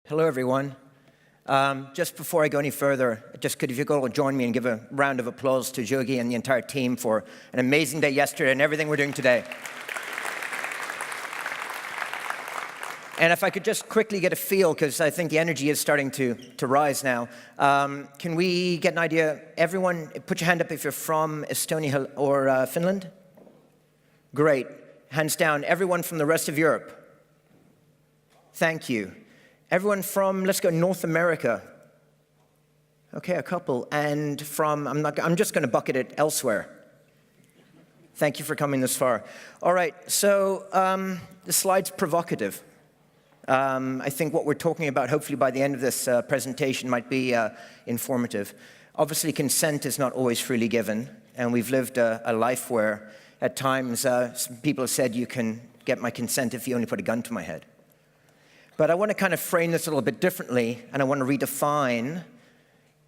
Hello, everyone. Just before I go any further, if you go join me and give a round of applause to Jogi and the entire team for an amazing day yesterday and everything we're doing today. And if I could just quickly get a feel, because I think the energy is starting to rise now. Can we get an idea? Everyone, put your hand up if you're from Estonia or Finland. Great. Hands down. Everyone from the rest of Europe. Thank you. Everyone from, let's go, North America. Okay, a couple. And from, I'm just going to bucket it elsewhere. Thank you for coming this far. All right, so the slide's provocative. I think what we're talking about, hopefully by the end of this presentation, might be informative. Obviously, consent is not always freely given, and we've lived a life where, at times, some people have said, you can get my consent if you only put a gun to my head. But I want to kind of frame this a little bit differently, and I want to redefine,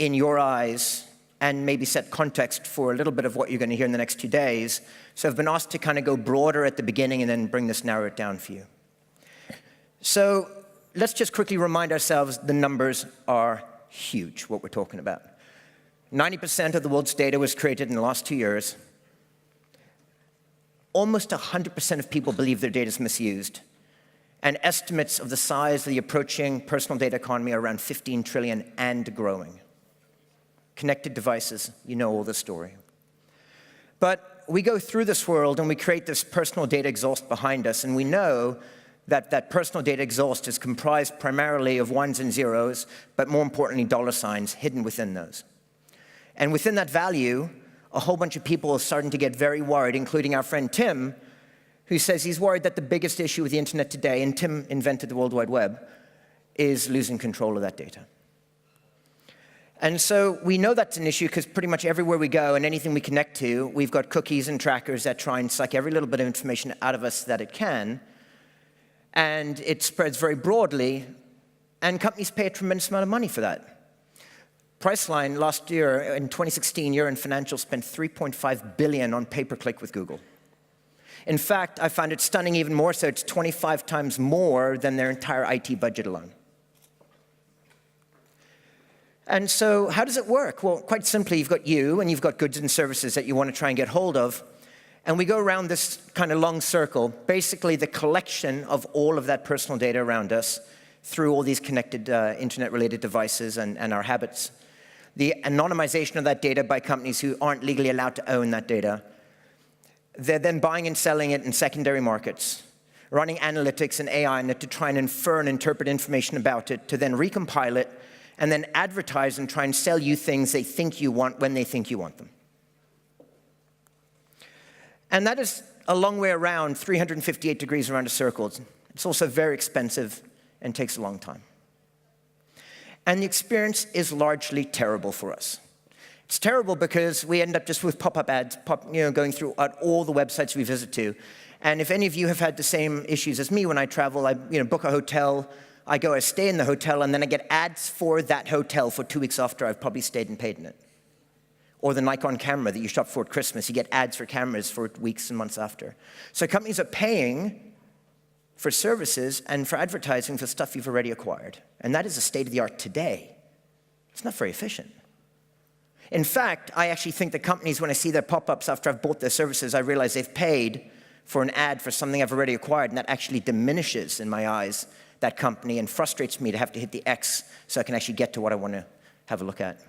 in your eyes, and maybe set context for a little bit of what you're going to hear in the next 2 days. So I've been asked to kind of go broader at the beginning and then bring this, narrow it down for you. So let's just quickly remind ourselves the numbers are huge, what we're talking about. 90% of the world's data was created in the last 2 years. Almost 100% of people believe their data is misused. And estimates of the size of the approaching personal data economy are around 15 trillion and growing. Connected devices, you know all the story. But we go through this world and we create this personal data exhaust behind us, and we know that that personal data exhaust is comprised primarily of ones and zeros, but more importantly, dollar signs hidden within those. And within that value, a whole bunch of people are starting to get very worried, including our friend Tim, who says he's worried that the biggest issue with the internet today, and Tim invented the World Wide Web, is losing control of that data. And so we know that's an issue because pretty much everywhere we go and anything we connect to, we've got cookies and trackers that try and suck every little bit of information out of us that it can. And it spreads very broadly, and companies pay a tremendous amount of money for that. Priceline last year, in 2016, Year in Financial, spent $3.5 billion on pay-per-click with Google. In fact, I found it stunning even more so. It's 25 times more than their entire IT budget alone. And so how does it work? Well, quite simply, you've got you, and you've got goods and services that you want to try and get hold of. And we go around this kind of long circle, basically the collection of all of that personal data around us through all these connected internet-related devices and our habits. The anonymization of that data by companies who aren't legally allowed to own that data. They're then buying and selling it in secondary markets, running analytics and AI on it to try and infer and interpret information about it, to then recompile it, and then advertise and try and sell you things they think you want when they think you want them. And that is a long way around, 358 degrees around a circle. It's also very expensive and takes a long time. And the experience is largely terrible for us. It's terrible because we end up just with pop-up ads, going through all the websites we visit to. And if any of you have had the same issues as me when I travel, I book a hotel, I stay in the hotel, and then I get ads for that hotel for 2 weeks after I've probably stayed and paid in it. Or the Nikon camera that you shop for at Christmas, you get ads for cameras for weeks and months after. So companies are paying for services and for advertising for stuff you've already acquired. And that is the state of the art today. It's not very efficient. In fact, I actually think that companies, when I see their pop-ups after I've bought their services, I realize they've paid for an ad for something I've already acquired, and that actually diminishes, in my eyes, that company and frustrates me to have to hit the X so I can actually get to what I want to have a look at.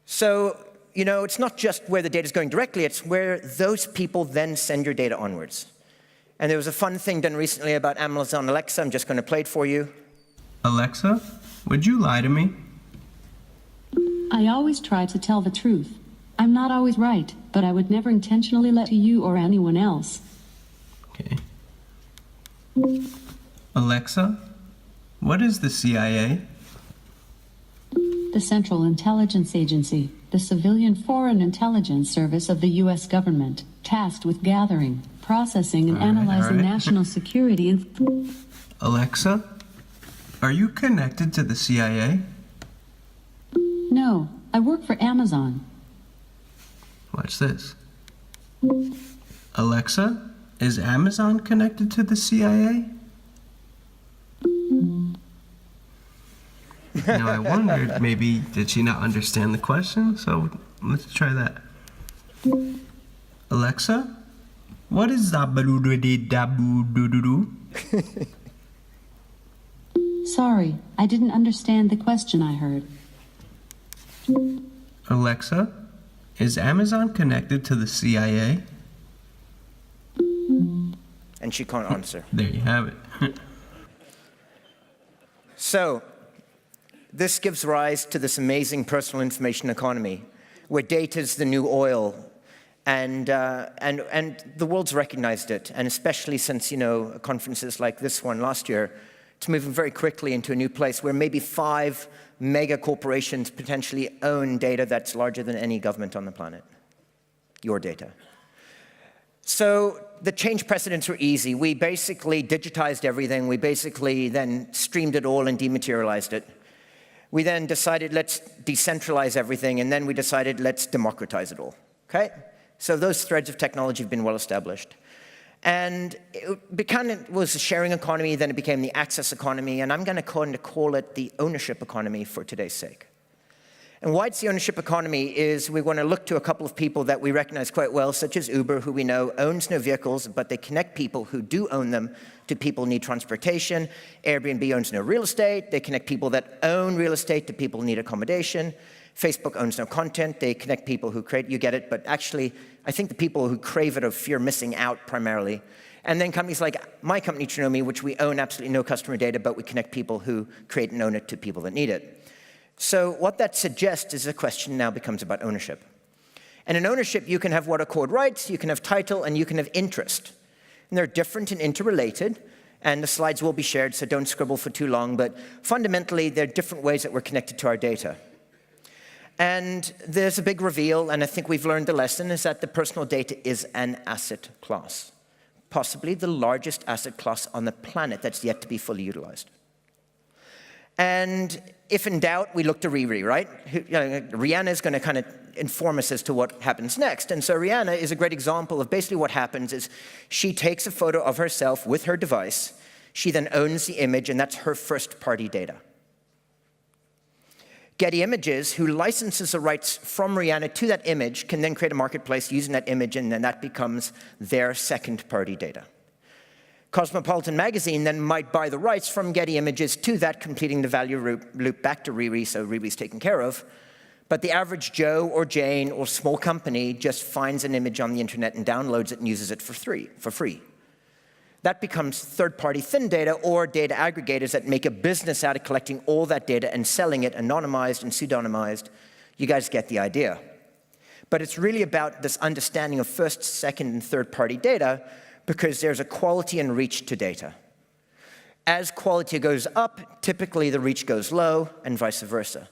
So, it's not just where the data is going directly, it's where those people then send your data onwards. And there was a fun thing done recently about Amazon Alexa. I'm just going to play it for you. Alexa, would you lie to me? I always try to tell the truth. I'm not always right, but I would never intentionally lie to you or anyone else. Okay. Alexa, what is the CIA? The Central Intelligence Agency, the civilian foreign intelligence service of the U.S. government, tasked with gathering, processing, and analyzing national security info. Alexa, are you connected to the CIA? No, I work for Amazon. Watch this. Alexa, is Amazon connected to the CIA? Now I wondered, maybe did she not understand the question? So let's try that. Alexa, what is zabaloo-dee-daboo-doo-doo-doo? Sorry, I didn't understand the question I heard. Alexa, is Amazon connected to the CIA? And she can't answer. There you have it. So this gives rise to this amazing personal information economy, where data is the new oil. And the world's recognized it, and especially since, conferences like this one last year, it's moving very quickly into a new place where maybe 5 mega corporations potentially own data that's larger than any government on the planet. Your data. So the change precedents were easy. We basically digitized everything. We basically then streamed it all and dematerialized it. We then decided, let's decentralize everything, and then we decided, let's democratize it all, okay? So those threads of technology have been well established. And it was a sharing economy, then it became the access economy, and I'm going to call it the ownership economy for today's sake. And why it's the ownership economy is we want to look to a couple of people that we recognize quite well, such as Uber, who we know owns no vehicles, but they connect people who do own them to people who need transportation. Airbnb owns no real estate. They connect people that own real estate to people who need accommodation. Facebook owns no content. They connect people who create, you get it, but actually, I think the people who crave it or fear missing out primarily. And then companies like my company, Trinomi, which we own absolutely no customer data, but we connect people who create and own it to people that need it. So what that suggests is the question now becomes about ownership. And in ownership, you can have what are called rights, you can have title, and you can have interest. And they're different and interrelated, and the slides will be shared, so don't scribble for too long, but fundamentally, they're different ways that we're connected to our data. And there's a big reveal, and I think we've learned the lesson, is that the personal data is an asset class, possibly the largest asset class on the planet that's yet to be fully utilized. And if in doubt, we look to Riri, right? Rihanna is going to kind of inform us as to what happens next. And so Rihanna is a great example of basically what happens is she takes a photo of herself with her device. She then owns the image, and that's her first-party data. Getty Images, who licenses the rights from Rihanna to that image, can then create a marketplace using that image, and then that becomes their second-party data. Cosmopolitan Magazine then might buy the rights from Getty Images to that, completing the value loop back to Riri, so Riri's taken care of. But the average Joe or Jane or small company just finds an image on the internet and downloads it and uses it for free. That becomes third-party thin data or data aggregators that make a business out of collecting all that data and selling it anonymized and pseudonymized. You guys get the idea. But it's really about this understanding of first, second, and third-party data because there's a quality and reach to data. As quality goes up, typically the reach goes low, and vice versa.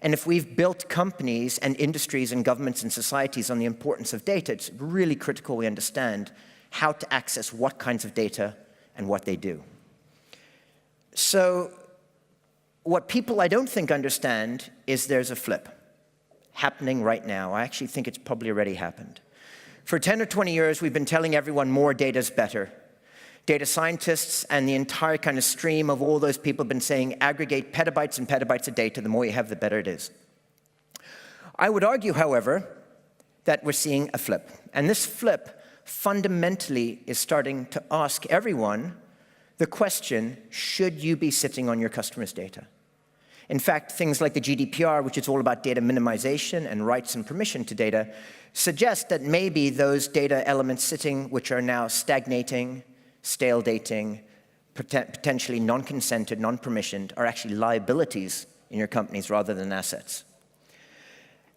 And if we've built companies and industries and governments and societies on the importance of data, it's really critical we understand how to access what kinds of data and what they do. So what people I don't think understand is there's a flip happening right now. I actually think it's probably already happened. For 10 or 20 years, we've been telling everyone more data is better. Data scientists and the entire kind of stream of all those people have been saying aggregate petabytes and petabytes of data. The more you have, the better it is. I would argue, however, that we're seeing a flip. And this flip fundamentally is starting to ask everyone the question, should you be sitting on your customers' data? In fact, things like the GDPR, which is all about data minimization and rights and permission to data, suggest that maybe those data elements sitting, which are now stagnating, stale dating, potentially non-consented, non-permissioned, are actually liabilities in your companies rather than assets.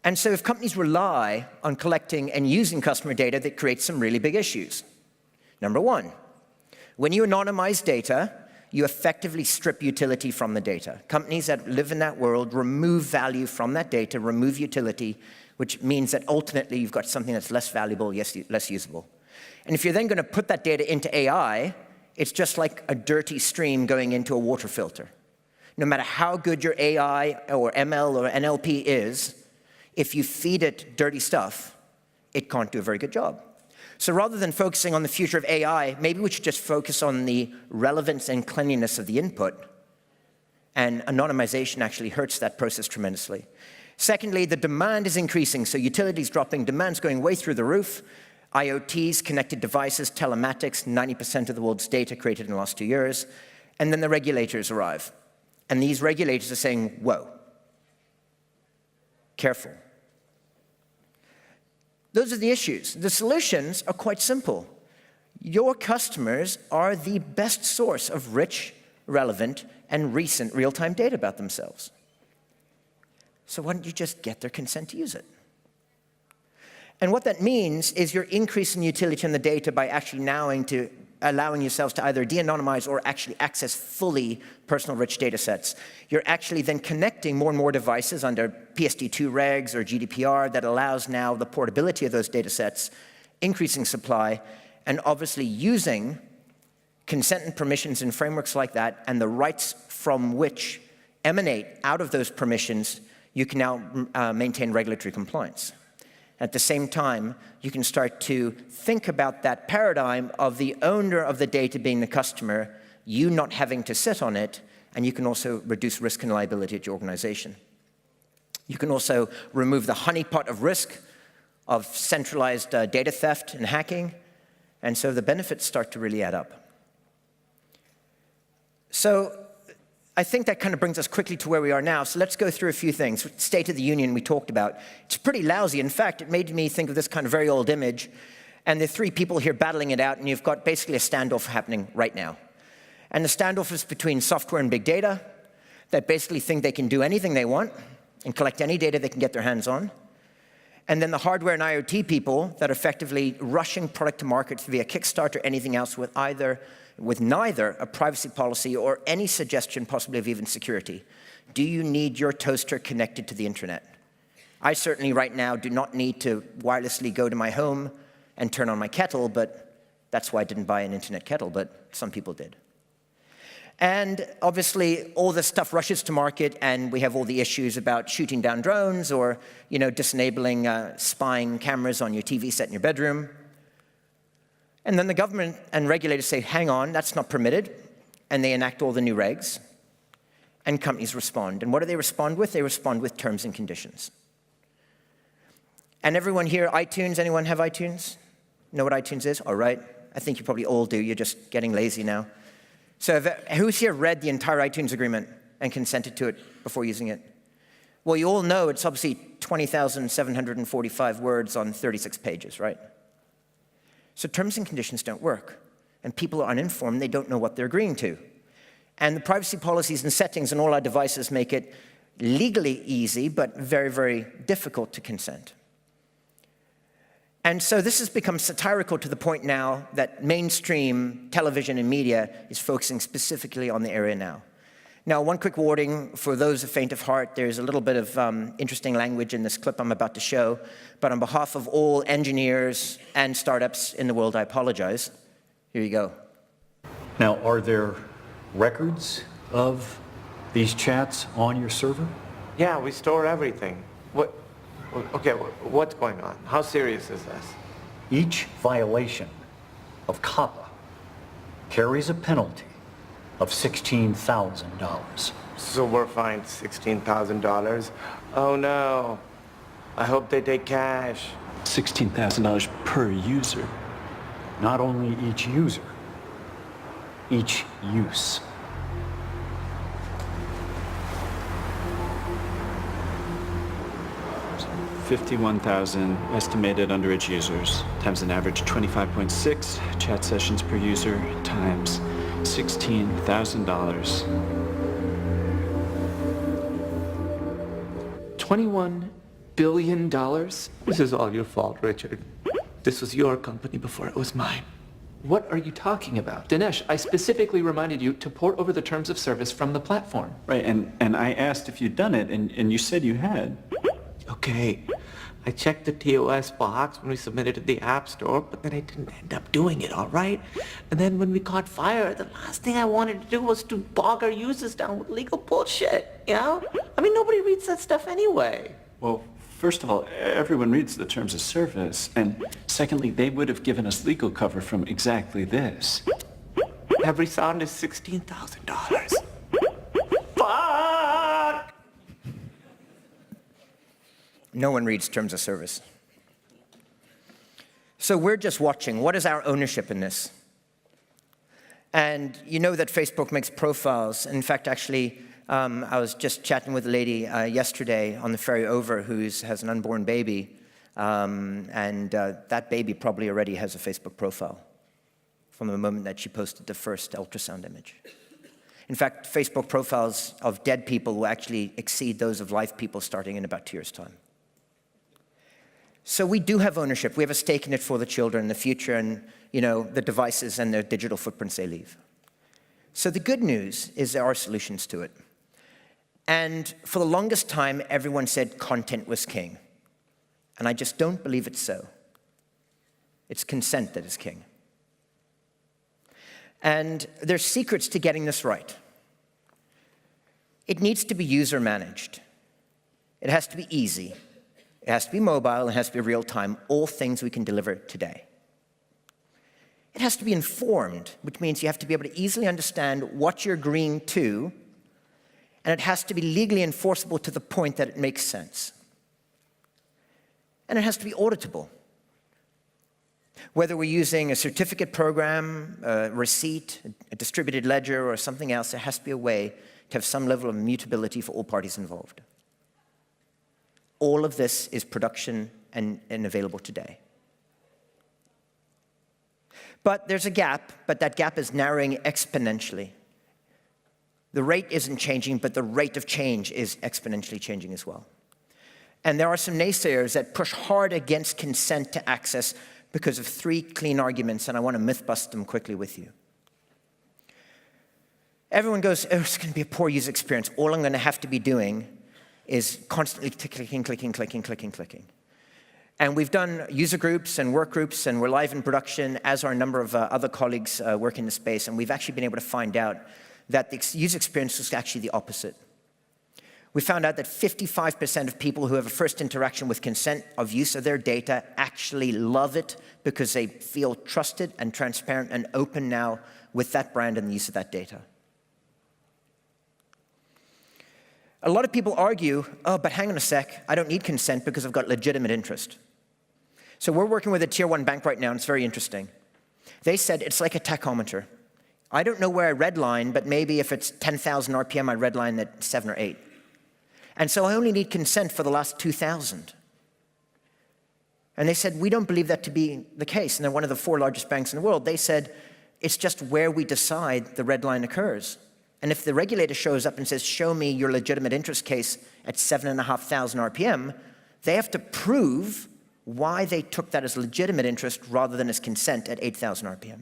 And so if companies rely on collecting and using customer data, that creates some really big issues. Number one, when you anonymize data, you effectively strip utility from the data. Companies that live in that world remove value from that data, remove utility, which means that ultimately you've got something that's less valuable, less usable. And if you're then going to put that data into AI, it's just like a dirty stream going into a water filter. No matter how good your AI or ML or NLP is, if you feed it dirty stuff, it can't do a very good job. So rather than focusing on the future of AI, maybe we should just focus on the relevance and cleanliness of the input and anonymization actually hurts that process tremendously. Secondly, the demand is increasing, so utilities dropping, demand's going way through the roof. IoTs, connected devices, telematics, 90% of the world's data created in the last 2 years. And then the regulators arrive. And these regulators are saying, whoa, careful. Those are the issues. The solutions are quite simple. Your customers are the best source of rich, relevant, and recent real-time data about themselves. So why don't you just get their consent to use it? And what that means is you're increasing utility in the data by actually allowing yourselves to either de-anonymize or actually access fully personal rich data sets. You're actually then connecting more and more devices under PSD2 regs or GDPR that allows now the portability of those data sets, increasing supply, and obviously using consent and permissions in frameworks like that and the rights from which emanate out of those permissions, you can now maintain regulatory compliance. At the same time, you can start to think about that paradigm of the owner of the data being the customer, you not having to sit on it, and you can also reduce risk and liability at your organization. You can also remove the honeypot of risk of centralized data theft and hacking, and so the benefits start to really add up. So I think that kind of brings us quickly to where we are now. So let's go through a few things. State of the Union we talked about. It's pretty lousy. In fact, it made me think of this kind of very old image. And there are three people here battling it out, and you've got basically a standoff happening right now. And the standoff is between software and big data that basically think they can do anything they want and collect any data they can get their hands on. And then the hardware and IoT people that are effectively rushing product to market via Kickstarter or anything else with neither a privacy policy or any suggestion possibly of even security. Do you need your toaster connected to the internet? I certainly right now do not need to wirelessly go to my home and turn on my kettle, but that's why I didn't buy an internet kettle, but some people did. And obviously, all this stuff rushes to market, and we have all the issues about shooting down drones or, disabling spying cameras on your TV set in your bedroom. And then the government and regulators say, hang on, that's not permitted, and they enact all the new regs, and companies respond. And what do they respond with? They respond with terms and conditions. And everyone here, iTunes, anyone have iTunes? Know what iTunes is? All right. I think you probably all do. You're just getting lazy now. So who's here read the entire iTunes agreement and consented to it before using it? Well, you all know it's obviously 20,745 words on 36 pages, right? So terms and conditions don't work. And people are uninformed. They don't know what they're agreeing to. And the privacy policies and settings on all our devices make it legally easy, but very, very difficult to consent. And so this has become satirical to the point now that mainstream television and media is focusing specifically on the area now. Now, one quick warning for those of faint of heart, there's a little bit of interesting language in this clip I'm about to show, but on behalf of all engineers and startups in the world, I apologize. Here you go. Now, are there records of these chats on your server? Yeah, we store everything. Okay, what's going on? How serious is this? Each violation of COPPA carries a penalty of $16,000. So we're fined $16,000? Oh no. I hope they take cash. $16,000 per user. Not only each user, each use. $51,000 estimated underage users times an average 25.6 chat sessions per user times $16,000. $21 billion? This is all your fault, Richard. This was your company before it was mine. What are you talking about? Dinesh, I specifically reminded you to port over the terms of service from the platform. Right, and I asked if you'd done it, and you said you had. Okay, I checked the TOS box when we submitted to the App Store, but then I didn't end up doing it, all right? And then when we caught fire, the last thing I wanted to do was to bog our users down with legal bullshit, you know? I mean, nobody reads that stuff anyway. Well, first of all, everyone reads the terms of service, and secondly, they would have given us legal cover from exactly this. Every sound is $16,000. Fuck! No one reads terms of service. So we're just watching. What is our ownership in this? And you know that Facebook makes profiles. In fact, actually, I was just chatting with a lady yesterday on the ferry over who has an unborn baby. That baby probably already has a Facebook profile from the moment that she posted the first ultrasound image. In fact, Facebook profiles of dead people will actually exceed those of live people starting in about 2 years' time. So we do have ownership. We have a stake in it for the children in the future and, the devices and their digital footprints they leave. So the good news is there are solutions to it. And for the longest time, everyone said content was king. And I just don't believe it's so. It's consent that is king. And there's secrets to getting this right. It needs to be user managed. It has to be easy. It has to be mobile. It has to be real time. All things we can deliver today. It has to be informed, which means you have to be able to easily understand what you're agreeing to, and it has to be legally enforceable to the point that it makes sense. And it has to be auditable. Whether we're using a certificate program, a receipt, a distributed ledger, or something else, there has to be a way to have some level of immutability for all parties involved. All of this is production and available today. But there's a gap, but that gap is narrowing exponentially. The rate isn't changing, but the rate of change is exponentially changing as well. And there are some naysayers that push hard against consent to access because of 3 clean arguments, and I want to myth bust them quickly with you. Everyone goes, oh, it's going to be a poor user experience. All I'm going to have to be doing is constantly clicking. And we've done user groups and work groups, and we're live in production, as are a number of other colleagues working in the space, and we've actually been able to find out that the user experience is actually the opposite. We found out that 55% of people who have a first interaction with consent of use of their data actually love it because they feel trusted and transparent and open now with that brand and the use of that data. A lot of people argue, oh, but hang on a sec, I don't need consent because I've got legitimate interest. So we're working with a tier 1 bank right now, and it's very interesting. They said it's like a tachometer. I don't know where I redline, but maybe if it's 10,000 RPM, I redline at 7 or 8. And so I only need consent for the last 2,000. And they said, we don't believe that to be the case. And they're one of the 4 largest banks in the world. They said, it's just where we decide the red line occurs. And if the regulator shows up and says, show me your legitimate interest case at 7,500 RPM, they have to prove why they took that as legitimate interest rather than as consent at 8,000 RPM.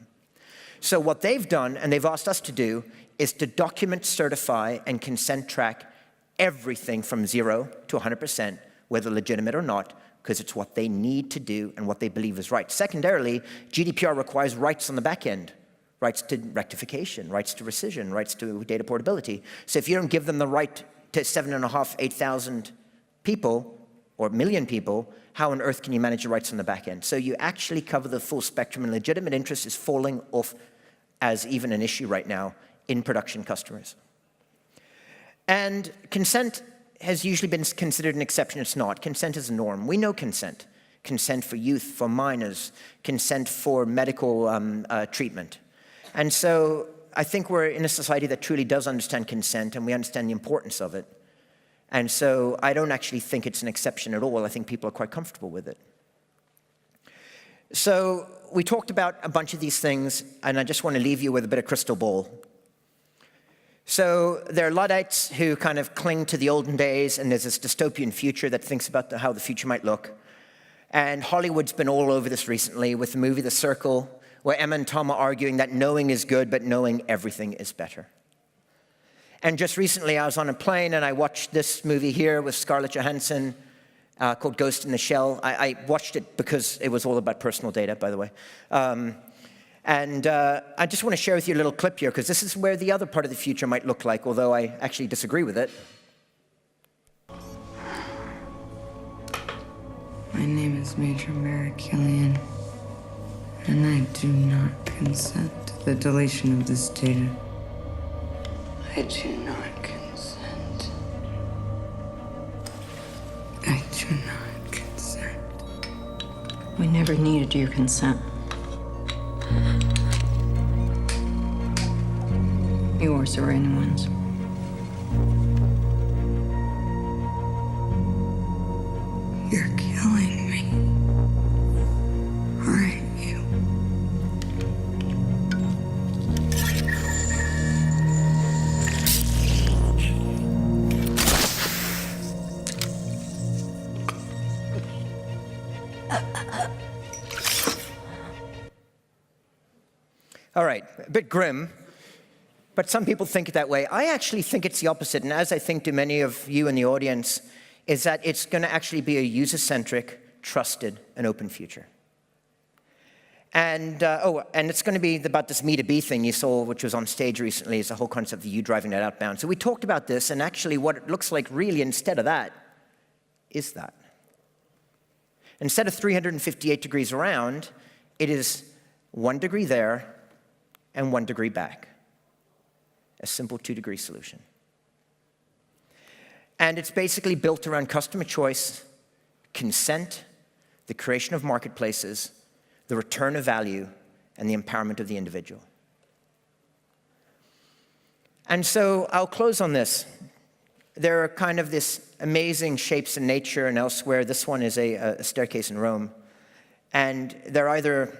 So what they've done, and they've asked us to do, is to document, certify, and consent track everything from 0 to 100%, whether legitimate or not, because it's what they need to do and what they believe is right. Secondarily, GDPR requires rights on the back end. Rights to rectification, rights to rescission, rights to data portability. So if you don't give them the right to 7,500, 8,000 people, or million people, how on earth can you manage the rights on the back end? So you actually cover the full spectrum, and legitimate interest is falling off as even an issue right now in production customers. And consent has usually been considered an exception. It's not. Consent is a norm. We know consent. Consent for youth, for minors, consent for medical treatment. And so I think we're in a society that truly does understand consent, and we understand the importance of it. And so I don't actually think it's an exception at all. I think people are quite comfortable with it. So we talked about a bunch of these things, and I just want to leave you with a bit of crystal ball. So there are Luddites who kind of cling to the olden days, and there's this dystopian future that thinks about how the future might look. And Hollywood's been all over this recently with the movie The Circle, where Emma and Tom are arguing that knowing is good, but knowing everything is better. And just recently, I was on a plane, and I watched this movie here with Scarlett Johansson called Ghost in the Shell. I watched it because it was all about personal data, by the way. I just want to share with you a little clip here, because this is where the other part of the future might look like, although I actually disagree with it. My name is Major Merrick Killian, and I do not consent to the deletion of this data. I do not consent. I do not. We never needed your consent. Yours or anyone's. You're killing me. Aren't you? All right, a bit grim, but some people think it that way. I actually think it's the opposite, and as I think do many of you in the audience, is that it's going to actually be a user-centric, trusted, and open future. And, and it's going to be about this Me2B thing you saw, which was on stage recently, is the whole concept of you driving that outbound. So we talked about this, and actually what it looks like really instead of that is that. Instead of 358 degrees around, it is 1 degree there and 1 degree back. A simple 2-degree solution. And it's basically built around customer choice, consent, the creation of marketplaces, the return of value, and the empowerment of the individual. And so I'll close on this. There are kind of this amazing shapes in nature and elsewhere. This one is a staircase in Rome. And they're either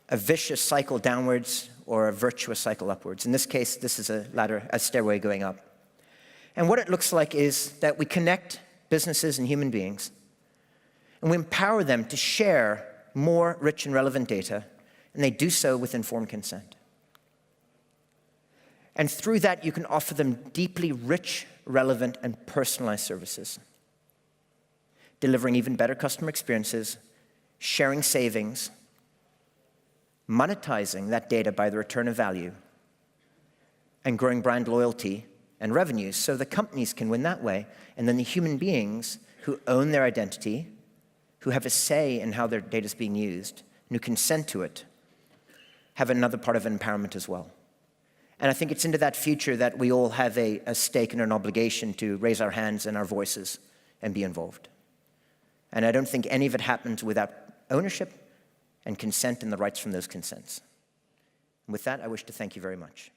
a vicious cycle downwards or a virtuous cycle upwards. In this case, this is a stairway going up. And what it looks like is that we connect businesses and human beings, and we empower them to share more rich and relevant data, and they do so with informed consent. And through that, you can offer them deeply rich, relevant, and personalized services, delivering even better customer experiences, sharing savings, monetizing that data by the return of value, and growing brand loyalty and revenues so the companies can win that way, and then the human beings who own their identity, who have a say in how their data is being used, and who consent to it, have another part of empowerment as well. And I think it's into that future that we all have a stake and an obligation to raise our hands and our voices and be involved. And I don't think any of it happens without ownership and consent and the rights from those consents. And with that, I wish to thank you very much.